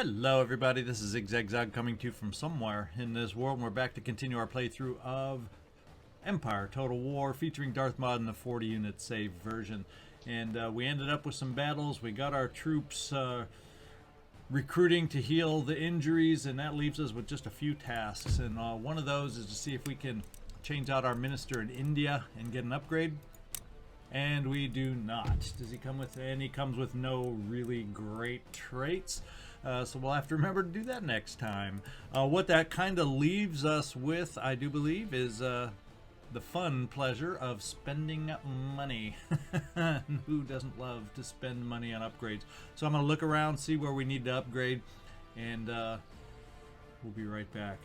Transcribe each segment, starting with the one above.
Hello everybody, this is ZigZagZog coming to you from somewhere in this world, and we're back to continue our playthrough of Empire Total War featuring Darthmod in the 40 unit save version. And we ended up with some battles. We got our troops recruiting to heal the injuries, and that leaves us with just a few tasks. And one of those is to see if we can change out our minister in India and get an upgrade. And we do not. Does he come with any? He comes with no really great traits. So we'll have to remember to do that next time. What that kind of leaves us with, I do believe, is the fun pleasure of spending money. Who doesn't love to spend money on upgrades? So I'm going to look around, see where we need to upgrade, and we'll be right back.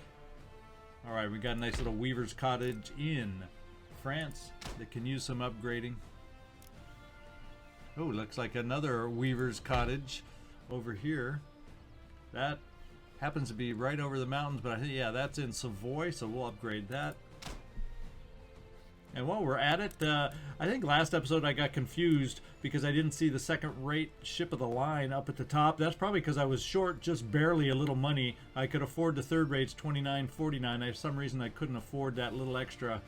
Alright, we got a nice little weaver's cottage in France that can use some upgrading. Oh, looks like another weaver's cottage over here. That happens to be right over the mountains, but I think, yeah, that's in Savoy, so we'll upgrade that. And while we're at it, I think last episode I got confused because I didn't see the second rate ship of the line up at the top. That's probably because I was short just barely a little money. I could afford the third rates, $29.49. For some reason I couldn't afford that little extra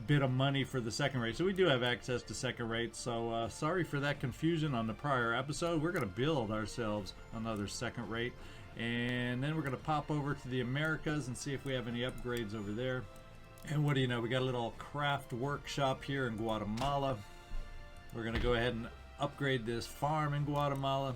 bit of money for the second rate. So we do have access to second rate. So sorry for that confusion on the prior episode. We're going to build ourselves another second rate. And then we're going to pop over to the Americas and see if we have any upgrades over there. And what do you know, we got a little craft workshop here in Guatemala. We're going to go ahead and upgrade this farm in Guatemala.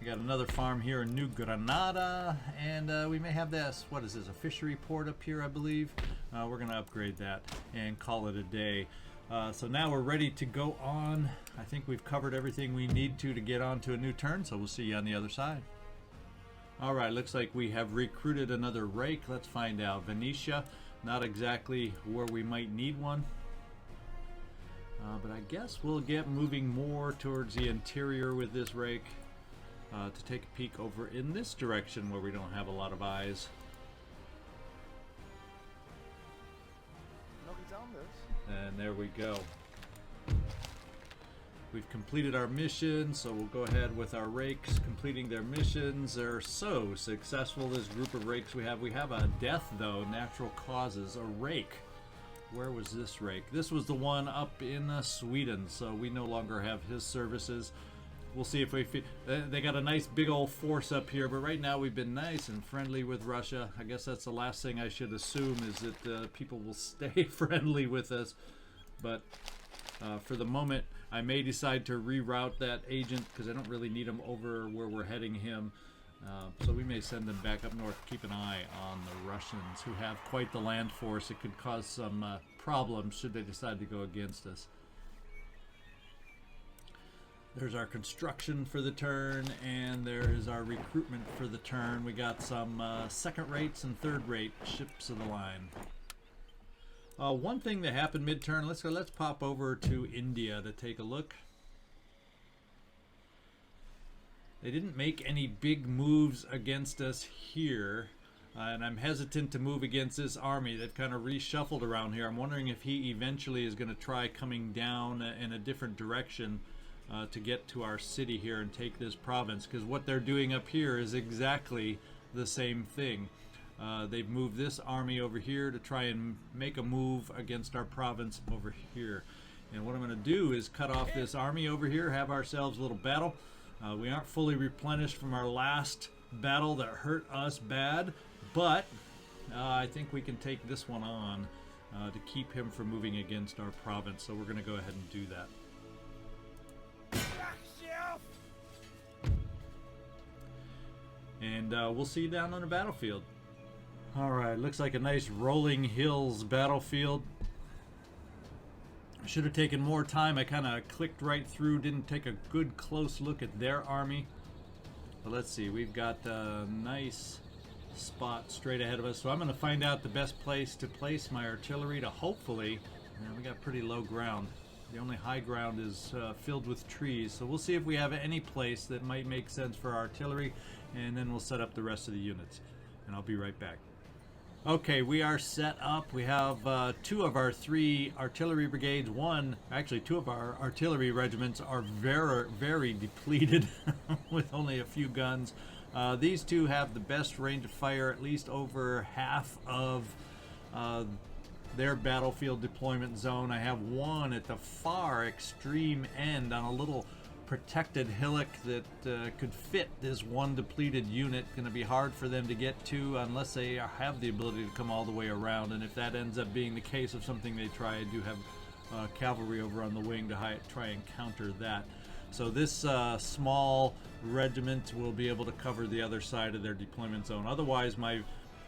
We got another farm here in New Granada, and we may have this, what is this, a fishery port up here, I believe. We're going to upgrade that and call it a day. So now we're ready to go on. I think we've covered everything we need to get on to a new turn, so we'll see you on the other side. Alright, looks like we have recruited another rake. Let's find out. Venetia, not exactly where we might need one. But I guess we'll get moving more towards the interior with this rake to take a peek over in this direction where we don't have a lot of eyes. And there we go. We've completed our mission, so we'll go ahead with our rakes completing their missions. They're so successful, this group of rakes we have. We have a death, though, natural causes, a rake. Where was this rake? This was the one up in Sweden, so we no longer have his services. We'll see if we... They got a nice big old force up here, but right now we've been nice and friendly with Russia. I guess that's the last thing I should assume, is that people will stay friendly with us. But for the moment, I may decide to reroute that agent because I don't really need him over where we're heading him. So we may send them back up north. Keep an eye on the Russians, who have quite the land force. It could cause some problems should they decide to go against us. There's our construction for the turn, and there is our recruitment for the turn. We got some second rates and third rate ships of the line. One thing that happened mid-turn, let's pop over to India to take a look. They didn't make any big moves against us here, and I'm hesitant to move against this army that kind of reshuffled around here. I'm wondering if he eventually is going to try coming down in a different direction to get to our city here and take this province, because what they're doing up here is exactly the same thing. They've moved this army over here to try and make a move against our province over here. And what I'm going to do is cut off this army over here, have ourselves a little battle. We aren't fully replenished from our last battle that hurt us bad, but I think we can take this one on to keep him from moving against our province. So we're going to go ahead and do that. And we'll see you down on the battlefield. Alright, looks like a nice rolling hills battlefield. I should have taken more time. I kind of clicked right through, didn't take a good close look at their army. But let's see, we've got a nice spot straight ahead of us. So I'm going to find out the best place to place my artillery to hopefully... we got pretty low ground. The only high ground is filled with trees. So we'll see if we have any place that might make sense for our artillery. And then we'll set up the rest of the units. And I'll be right back. Okay, we are set up. We have two of our three artillery brigades. Two of our artillery regiments are very, very depleted with only a few guns. These two have the best range of fire, at least over half of their battlefield deployment zone. I have one at the far extreme end on a little protected hillock that could fit this one depleted unit. Going to be hard for them to get to unless they have the ability to come all the way around, and if that ends up being the case of something they try, I do have cavalry over on the wing to try and counter that. So this small regiment will be able to cover the other side of their deployment zone. Otherwise,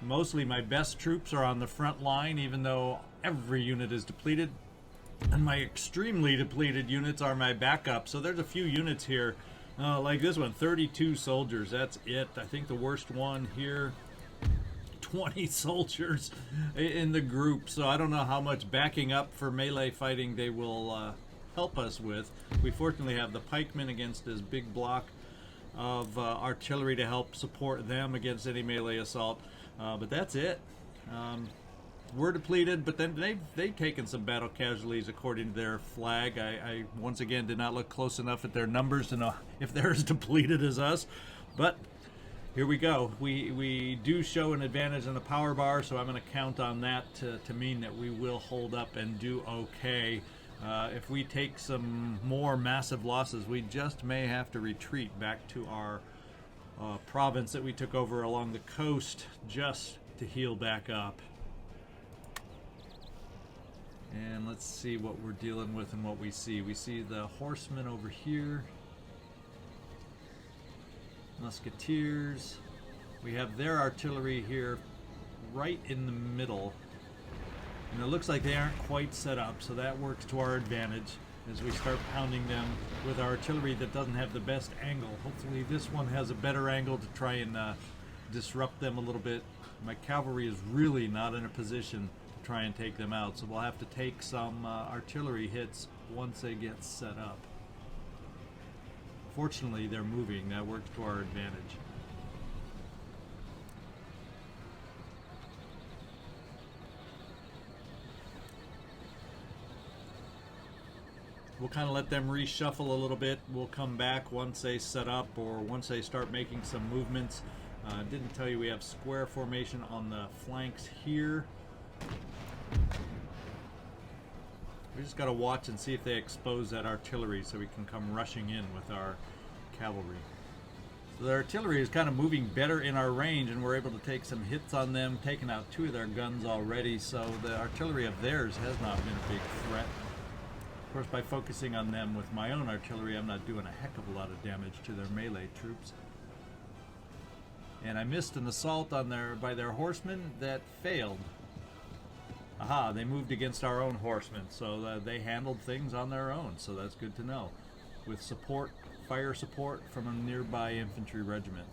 mostly my best troops are on the front line, even though every unit is depleted. And my extremely depleted units are my backup. So there's a few units here, like this one, 32 soldiers. That's it. I think the worst one here, 20 soldiers in the group. So I don't know how much backing up for melee fighting they will help us with. We fortunately have the pikemen against this big block of artillery to help support them against any melee assault. But that's it. We're depleted, but then they've taken some battle casualties according to their flag. I once again did not look close enough at their numbers to know if they're as depleted as us. But here we go. We do show an advantage in the power bar, so I'm going to count on that to mean that we will hold up and do okay. If we take some more massive losses, we just may have to retreat back to our province that we took over along the coast just to heal back up. And let's see what we're dealing with and what we see. We see the horsemen over here. Musketeers. We have their artillery here right in the middle. And it looks like they aren't quite set up, so that works to our advantage as we start pounding them with our artillery that doesn't have the best angle. Hopefully this one has a better angle to try and disrupt them a little bit. My cavalry is really not in a position to try and take them out, so we'll have to take some artillery hits once they get set up. Fortunately, they're moving. That works to our advantage. We'll kind of let them reshuffle a little bit. We'll come back once they set up or once they start making some movements. Didn't tell you we have square formation on the flanks here. We just got to watch and see if they expose that artillery so we can come rushing in with our cavalry. So the artillery is kind of moving better in our range, and we're able to take some hits on them, taking out 2 of their guns already, so the artillery of theirs has not been a big threat. Of course, by focusing on them with my own artillery, I'm not doing a heck of a lot of damage to their melee troops. And I missed an assault on by their horsemen that failed. Aha, they moved against our own horsemen, so they handled things on their own, so that's good to know. With support, fire support from a nearby infantry regiment.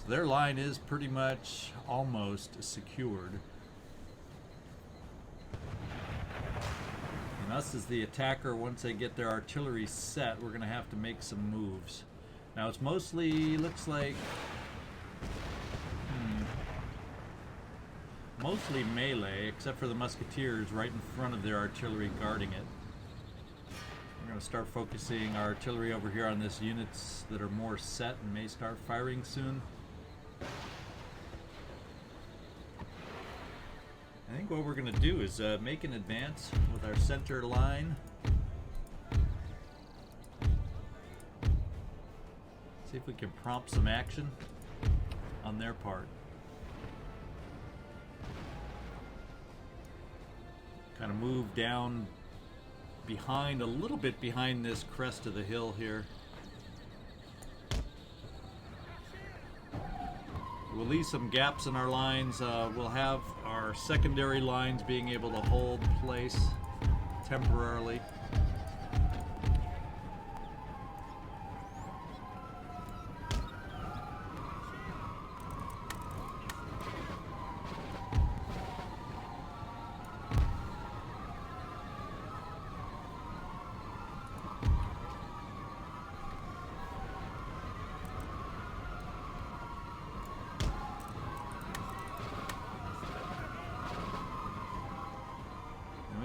So their line is pretty much almost secured. And us as the attacker, once they get their artillery set, we're going to have to make some moves. Now it's mostly, looks like, mostly melee, except for the musketeers right in front of their artillery guarding it. We're going to start focusing our artillery over here on this units that are more set and may start firing soon. I think what we're going to do is make an advance with our center line. See if we can prompt some action on their part. Kind of move down behind, a little bit behind this crest of the hill here. We'll leave some gaps in our lines. We'll have our secondary lines being able to hold place temporarily.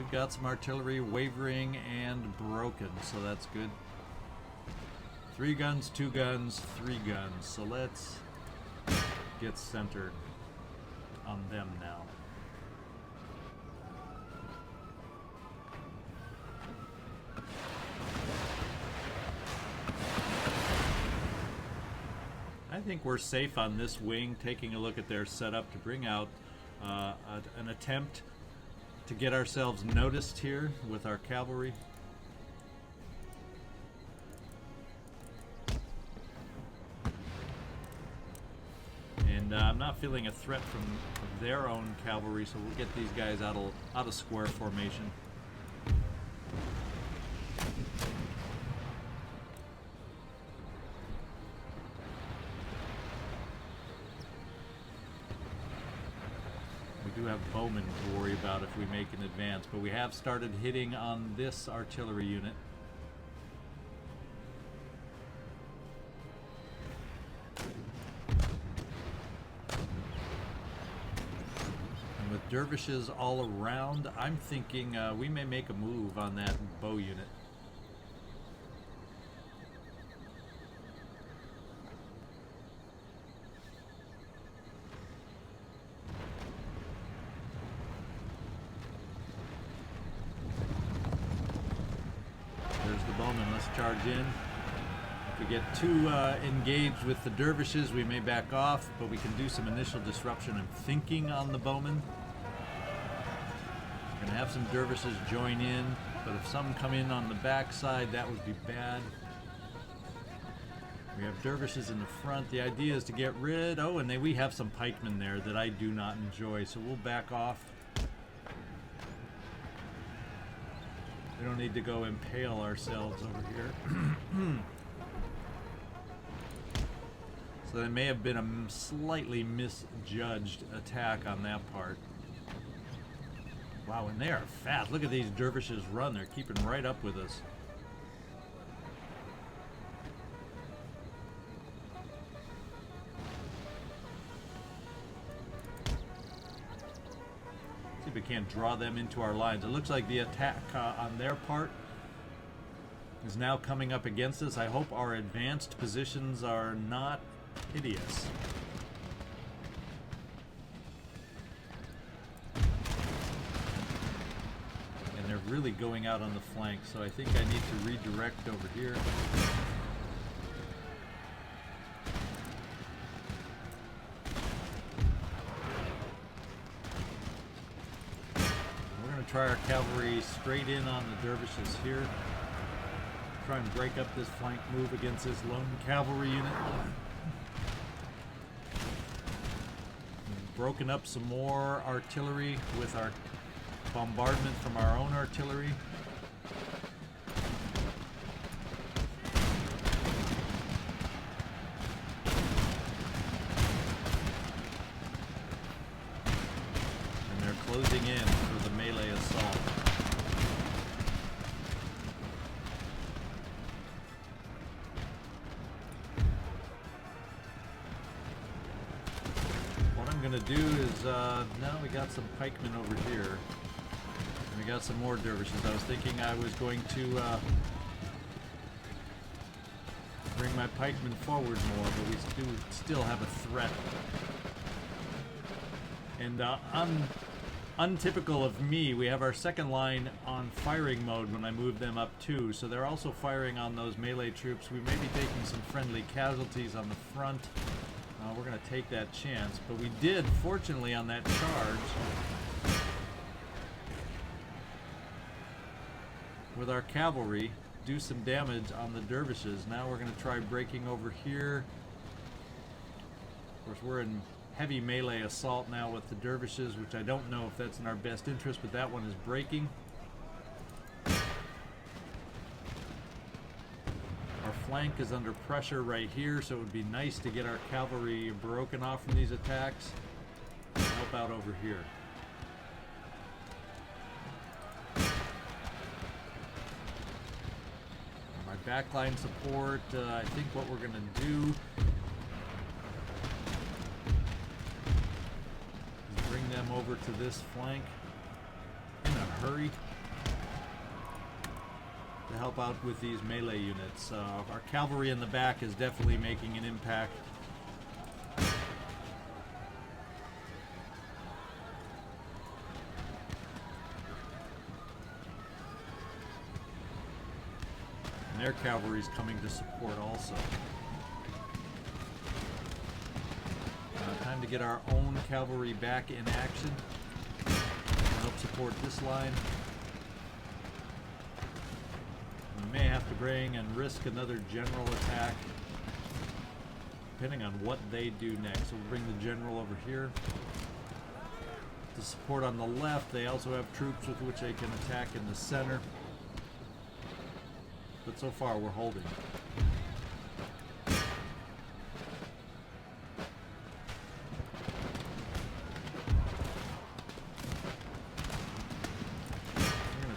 We've got some artillery wavering and broken, so that's good. 3 guns, 2 guns, 3 guns. So let's get centered on them now. I think we're safe on this wing, taking a look at their setup to bring out an attempt to get ourselves noticed here with our cavalry. And I'm not feeling a threat from their own cavalry, so we'll get these guys out of square formation. We do have bowmen to worry about if we make an advance, but we have started hitting on this artillery unit. And with dervishes all around, I'm thinking we may make a move on that bow unit. Charge in. If we get too engaged with the dervishes, we may back off, but we can do some initial disruption, I'm thinking, on the bowmen. We're going to have some dervishes join in, but if some come in on the backside, that would be bad. We have dervishes in the front. The idea is to get rid... Oh, and we have some pikemen there that I do not enjoy, so we'll back off. We don't need to go impale ourselves over here. So there may have been a slightly misjudged attack on that part. Wow, and they are fast. Look at these dervishes run. They're keeping right up with us. We can't draw them into our lines. It looks like the attack on their part is now coming up against us. I hope our advanced positions are not hideous. And they're really going out on the flank, so I think I need to redirect over here. Try our cavalry straight in on the dervishes here. Try and break up this flank move against this lone cavalry unit. We've broken up some more artillery with our bombardment from our own artillery. And they're closing in for the melee assault. What I'm gonna do is, now we got some pikemen over here. And we got some more dervishes. I was thinking I was going to bring my pikemen forward more, but we do still have a threat. And untypical of me, we have our second line on firing mode when I move them up too, so they're also firing on those melee troops. We may be taking some friendly casualties on the front. We're going to take that chance, but we did, fortunately, on that charge, with our cavalry, do some damage on the dervishes. Now we're going to try breaking over here. Of course, we're in heavy melee assault now with the dervishes, which I don't know if that's in our best interest, but that one is breaking. Our flank is under pressure right here, so it would be nice to get our cavalry broken off from these attacks and help out over here. My backline support, I think what we're going to do is bring them over to this flank in a hurry. to help out with these melee units. Our cavalry in the back is definitely making an impact. And their cavalry is coming to support also. Time to get our own cavalry back in action to help support this line. We may have to bring and risk another general attack depending on what they do next. So we'll bring the general over here to support on the left. They also have troops with which they can attack in the center. But so far we're holding.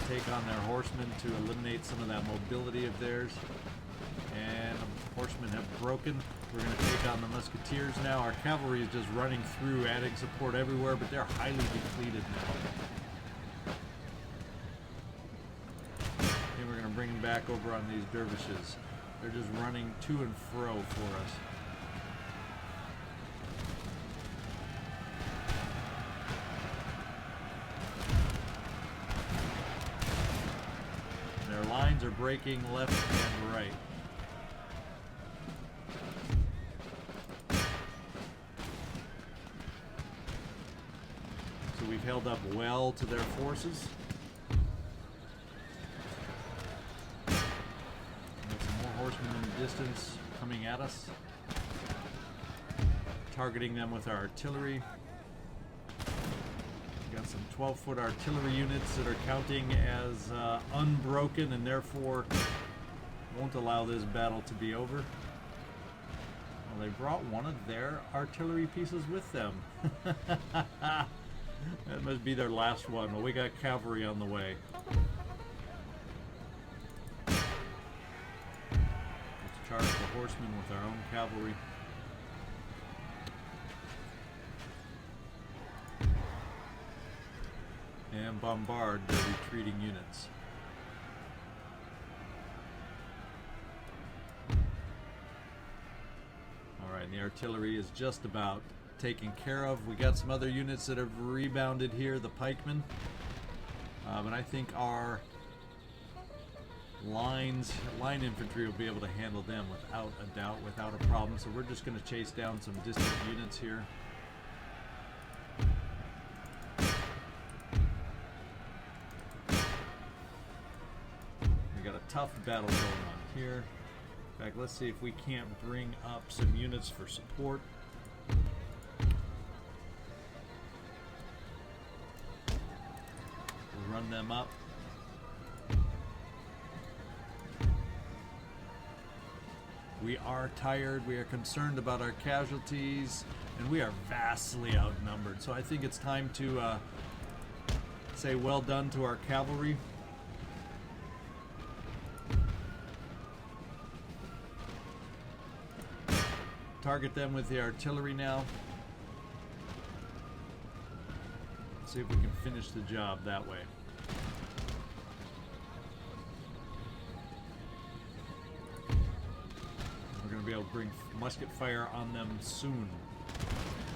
Take on their horsemen to eliminate some of that mobility of theirs. And the horsemen have broken. We're going to take on the musketeers now. Our cavalry is just running through, adding support everywhere, but they're highly depleted now. And we're going to bring them back over on these dervishes. They're just running to and fro for us. Lines are breaking left and right. So we've held up well to their forces. Got some more horsemen in the distance coming at us. Targeting them with our artillery. Got some 12-foot artillery units that are counting as unbroken and therefore won't allow this battle to be over. Well, they brought one of their artillery pieces with them. That must be their last one. Well, we got cavalry on the way. Let's charge the horsemen with our own cavalry. And bombard the retreating units. Alright, the artillery is just about taken care of. We got some other units that have rebounded here, the pikemen. But I think our line infantry will be able to handle them without a doubt, without a problem. So we're just going to chase down some distant units here. Tough battle going on here. In fact, let's see if we can't bring up some units for support. We'll run them up. We are tired, we are concerned about our casualties, and we are vastly outnumbered. So I think it's time to say well done to our cavalry. Target them with the artillery now. Let's see if we can finish the job that way. We're going to be able to bring musket fire on them soon.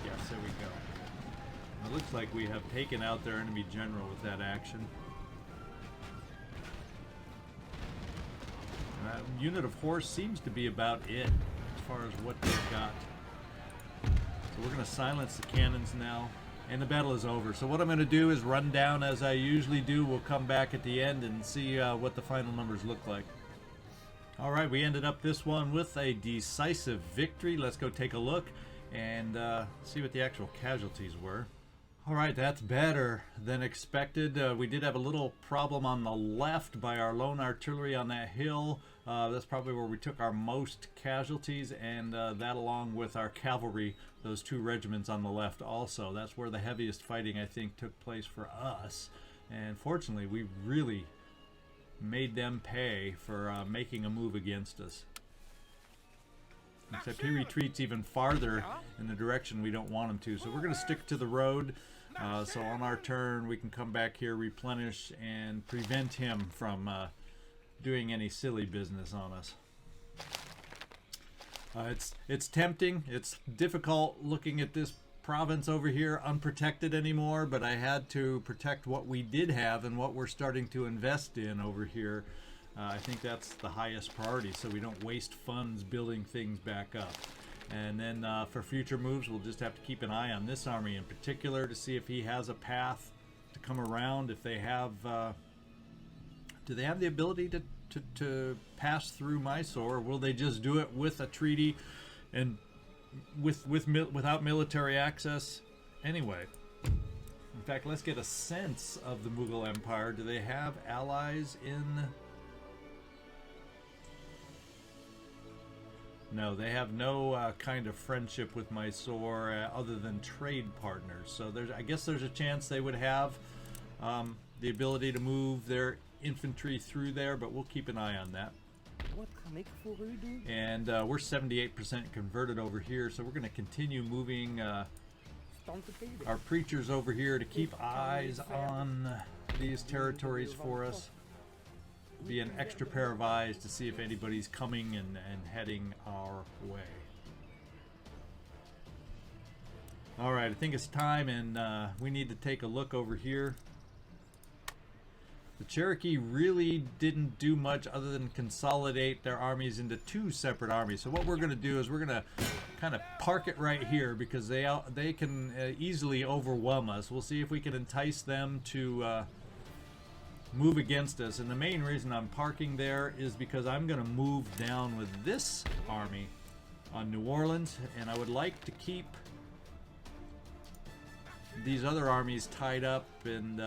Yes, there we go. It looks like we have taken out their enemy general with that action. Unit of horse seems to be about it. As far as what they've got. So we're going to silence the cannons now, and the battle is over. So what I'm going to do is run down as I usually do. We'll come back at the end and see what the final numbers look like. Alright, we ended up this one with a decisive victory. Let's go take a look and see what the actual casualties were. Alright, that's better than expected. We did have a little problem on the left by our lone artillery on that hill. That's probably where we took our most casualties, and that along with our cavalry, those two regiments on the left also. That's where the heaviest fighting, I think, took place for us. And fortunately, we really made them pay for making a move against us. Except he retreats even farther in the direction we don't want him to. So we're going to stick to the road. So on our turn, we can come back here, replenish, and prevent him from doing any silly business on us. It's tempting. It's difficult looking at this province over here unprotected anymore, but I had to protect what we did have and what we're starting to invest in over here. I think that's the highest priority, so we don't waste funds building things back up. And then for future moves, we'll just have to keep an eye on this army in particular to see if he has a path to come around. If they have, do they have the ability to pass through Mysore, or will they just do it with a treaty and without military access? Anyway, in fact, let's get a sense of the Mughal Empire. Do they have allies in? No, they have no kind of friendship with Mysore other than trade partners. So I guess there's a chance they would have the ability to move their infantry through there, but we'll keep an eye on that. And we're 78% converted over here, so we're going to continue moving our preachers over here to keep eyes on these territories for us. Be an extra pair of eyes to see if anybody's coming and heading our way. Alright, I think it's time, and we need to take a look over here. The Cherokee really didn't do much other than consolidate their armies into two separate armies. So what we're going to do is we're going to kind of park it right here, because they can easily overwhelm us. We'll see if we can entice them to move against us. And the main reason I'm parking there is because I'm going to move down with this army on New Orleans, and I would like to keep these other armies tied up and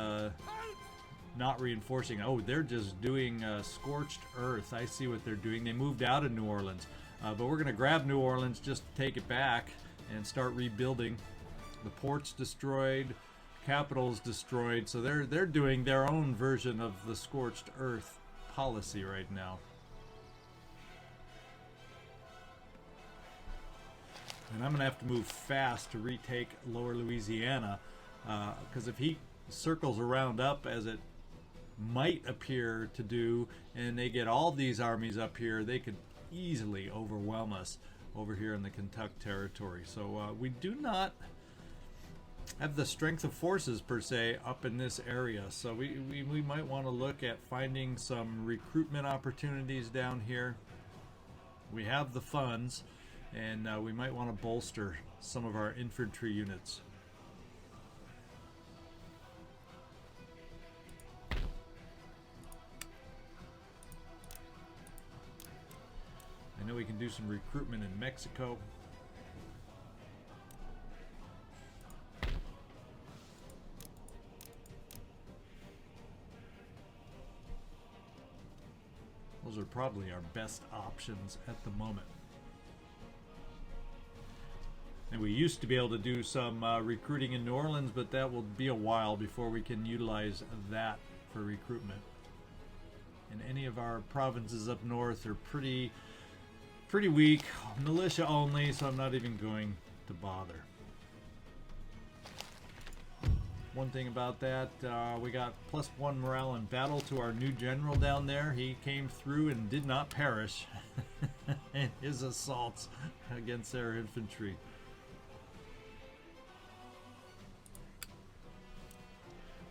not reinforcing. Oh, they're just doing scorched earth. I see what they're doing. They moved out of New Orleans, but we're going to grab New Orleans just to take it back and start rebuilding. The port's destroyed, capital's destroyed, so they're doing their own version of the scorched earth policy right now. And I'm gonna have to move fast to retake Lower Louisiana, because if he circles around up as it might appear to do, and they get all these armies up here, they could easily overwhelm us over here in the Kentucky territory. So we do not have the strength of forces per se up in this area, so we might want to look at finding some recruitment opportunities down here. We have the funds, and we might want to bolster some of our infantry units. I know we can do some recruitment in Mexico. Those are probably our best options at the moment. And we used to be able to do some recruiting in New Orleans, but that will be a while before we can utilize that for recruitment. And any of our provinces up north are pretty weak, militia only, so I'm not even going to bother. One thing about that, we got +1 morale in battle to our new general down there. He came through and did not perish in his assaults against their infantry.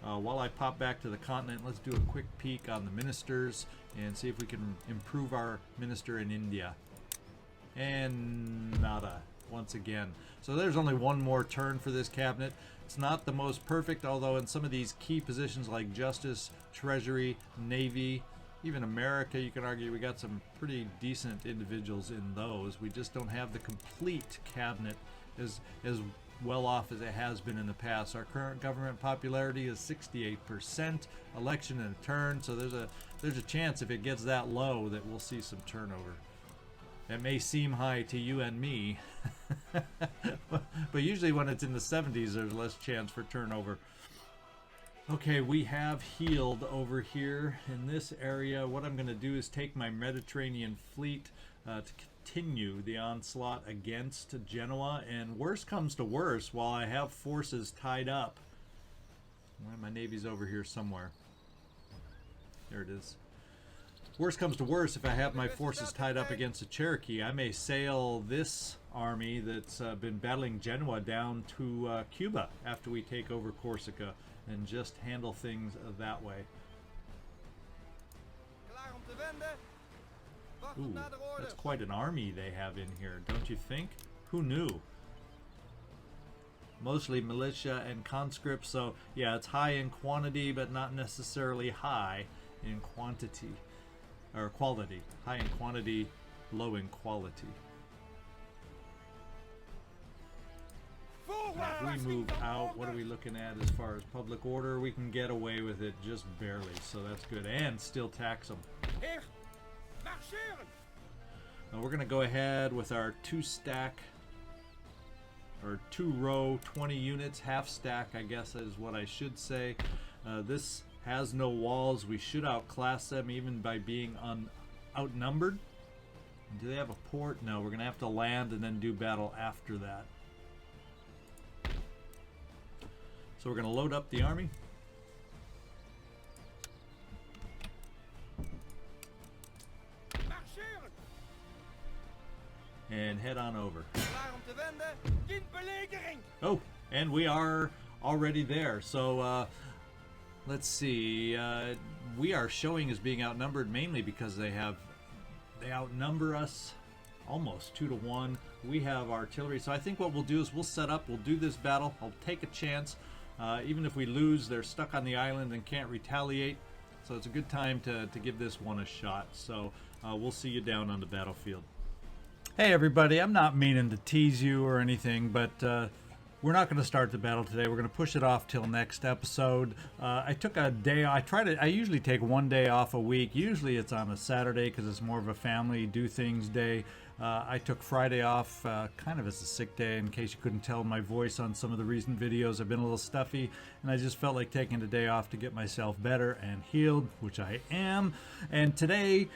While I pop back to the continent, let's do a quick peek on the ministers and see if we can improve our minister in India. And nada, once again. So there's only one more turn for this cabinet. It's not the most perfect, although in some of these key positions like Justice, Treasury, Navy, even America, you can argue we got some pretty decent individuals in those. We just don't have the complete cabinet as well off as it has been in the past. Our current government popularity is 68%, election in a turn, so there's a chance if it gets that low that we'll see some turnover. It may seem high to you and me, but usually when it's in the 70s, there's less chance for turnover. Okay, we have healed over here in this area. What I'm going to do is take my Mediterranean fleet to continue the onslaught against Genoa, and worst comes to worst, while I have forces tied up. Well, my navy's over here somewhere. There it is. Worst comes to worst, if I have my forces tied up against a Cherokee, I may sail this army that's been battling Genoa down to Cuba after we take over Corsica and just handle things that way. Ooh, that's quite an army they have in here, don't you think? Who knew? Mostly militia and conscripts, so yeah, it's high in quantity, but not necessarily high in quantity. Or quality. High in quantity, low in quality. Now, if we move out, what are we looking at as far as public order? We can get away with it just barely, so that's good. And still tax them. Now we're going to go ahead with our 2-stack, or 2-row, 20 units, half stack, I guess is what I should say. This has no walls. We should outclass them even by being outnumbered. Do they have a port? No, we're going to have to land and then do battle after that. So we're going to load up the army. And head on over. Oh, and we are already there. So let's see. We are showing as being outnumbered mainly because they outnumber us almost 2 to 1. We have artillery. So I think what we'll do is we'll set up. We'll do this battle. I'll take a chance. Even if we lose, they're stuck on the island and can't retaliate. So it's a good time to give this one a shot. So we'll see you down on the battlefield. Hey everybody, I'm not meaning to tease you or anything, but we're not going to start the battle today. We're going to push it off till next episode. I took a day. I usually take one day off a week. Usually it's on a Saturday because it's more of a family do things day. I took Friday off kind of as a sick day, in case you couldn't tell my voice on some of the recent videos. I've been a little stuffy, and I just felt like taking a day off to get myself better and healed, which I am. And today,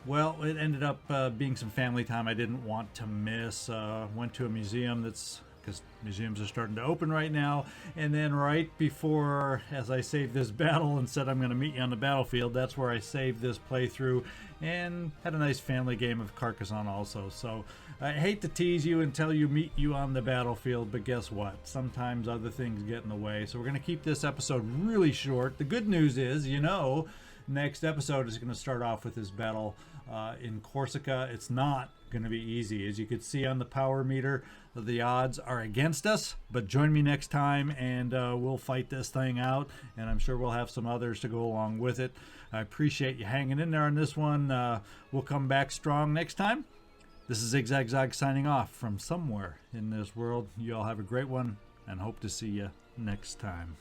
well, it ended up being some family time I didn't want to miss. Went to a museum because museums are starting to open right now. And then right before, as I saved this battle and said I'm going to meet you on the battlefield, that's where I saved this playthrough and had a nice family game of Carcassonne also. So I hate to tease you and tell you meet you on the battlefield, but guess what? Sometimes other things get in the way. So we're going to keep this episode really short. The good news is, next episode is going to start off with this battle in Corsica. It's not going to be easy. As you can see on the power meter, the odds are against us, but join me next time and we'll fight this thing out, and I'm sure we'll have some others to go along with it. I appreciate you hanging in there on this one. We'll come back strong next time. This is ZigZagZog signing off from somewhere in this world. You all have a great one and hope to see you next time.